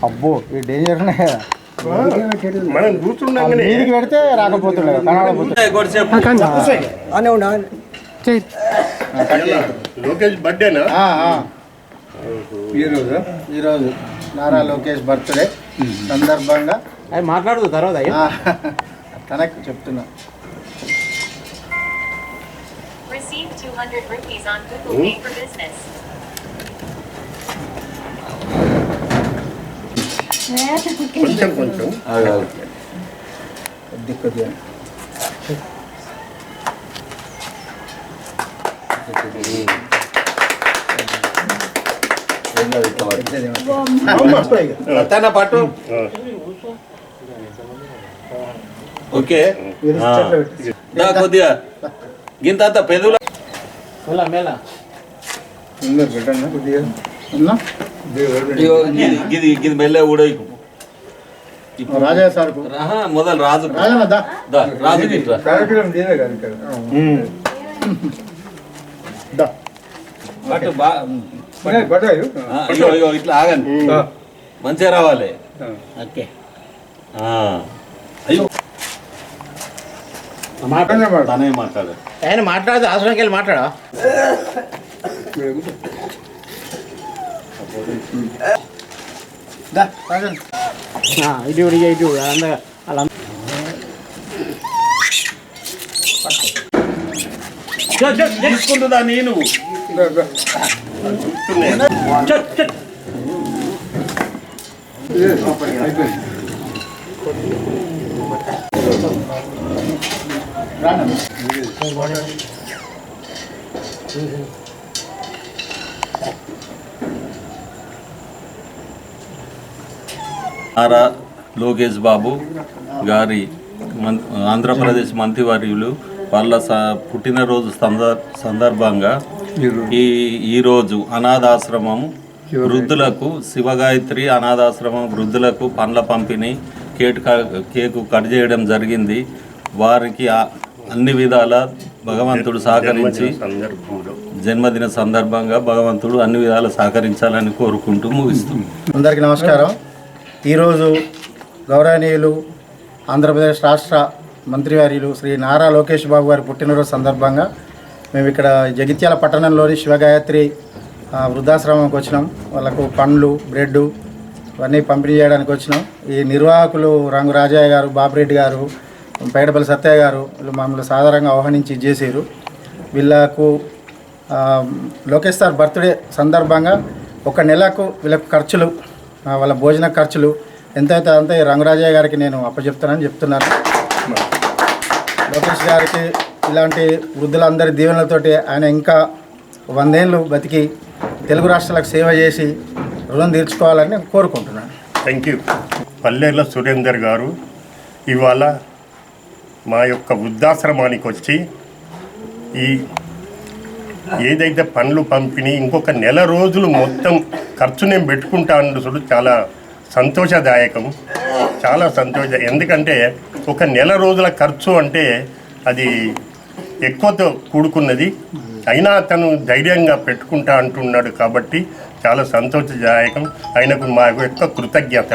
అబ్బో ఈ డేంజర్ మనం కూర్చుండగానే మీదికి పెడితే రాకపోతున్నాడు లోకేష్ బర్త్డేనా ఈరోజు నారా లోకేష్ బర్త్డే సందర్భంగా అది మాట్లాడదు తర్వాత తనకు చెప్తున్నా. Receive 200 rupees on Google Pay for business. కొంచెం కొంచెం కొద్దిగా పట్టు ఓకే కొద్దిగా గింత పెదవుల మేళ గిది మెల్ల ఊడైకు రాజా సార్ మొదలు రాజు రాజు ఇట్లా ఆగండి మంచిగా రావాలి. ఓకే అయ్యో తనే మాట్లాడు ఆయన మాట్లాడదు అవసరంకి వెళ్ళి మాట్లాడా ఇటు ఇటు అలా తీసుకుంటుందా నేను నారా లోకేష్ బాబు గారి ఆంధ్రప్రదేశ్ మంత్రివర్యులు వాళ్ళ పుట్టినరోజు సందర్భంగా ఈరోజు అనాథాశ్రమం వృద్ధులకు శివగాయత్రి అనాథాశ్రమం వృద్ధులకు పండ్ల పంపిణీ కేకు కట్ చేయడం జరిగింది. వారికి అన్ని విధాల భగవంతుడు సహకరించి జన్మదిన సందర్భంగా భగవంతుడు అన్ని విధాలు సహకరించాలని కోరుకుంటూ ముగిస్తుంది. అందరికీ నమస్కారం. ఈరోజు గౌరవనీయులు ఆంధ్రప్రదేశ్ రాష్ట్ర మంత్రివర్యులు శ్రీ నారా లోకేష్ బాబు గారి పుట్టినరోజు సందర్భంగా మేము ఇక్కడ జగిత్యాల పట్టణంలోని శివగాయత్రి వృద్ధాశ్రమంకి వచ్చినాం. వాళ్ళకు పండ్లు బ్రెడ్ ఇవన్నీ పంపిణీ చేయడానికి వచ్చినాం. ఈ నిర్వాహకులు రంగు రాజయ్య గారు, బాపిరెడ్డి గారు, పేడపల్లి సత్తయ్య గారు వీళ్ళు మమ్మల్ని సాధారణంగా ఆహ్వానించి ఇచ్చేసారు. వీళ్ళకు లోకేష్ సార్ బర్త్డే సందర్భంగా ఒక నెలకు వీళ్ళకు ఖర్చులు, వాళ్ళ భోజన ఖర్చులు ఎంతైతే అంతే రంగరాజయ్య గారికి నేను అప్పచెప్తానని చెప్తున్నాను. లోకేష్ గారికి ఇలాంటి వృద్ధులందరి దీవెనలతోటి ఆయన ఇంకా 100 ఏళ్ళు బతికి తెలుగు రాష్ట్రాలకు సేవ చేసి రుణం తీర్చుకోవాలని నేను కోరుకుంటున్నాను. Thank you. పల్లెర్ల సురేందర్ గారు ఇవాళ మా యొక్క వృద్ధాశ్రమానికి వచ్చి ఏదైతే పనులు పంపిణీ ఇంకొక నెల రోజులు మొత్తం ఖర్చు నేను పెట్టుకుంటాను చూడు, చాలా సంతోషదాయకం, చాలా ఎందుకంటే ఒక నెల రోజుల ఖర్చు అంటే అది ఎక్కువతో కూడుకున్నది. అయినా అతను ధైర్యంగా పెట్టుకుంటా అంటున్నాడు కాబట్టి చాలా సంతోషదాయకం. ఆయనకు మా యొక్క కృతజ్ఞత.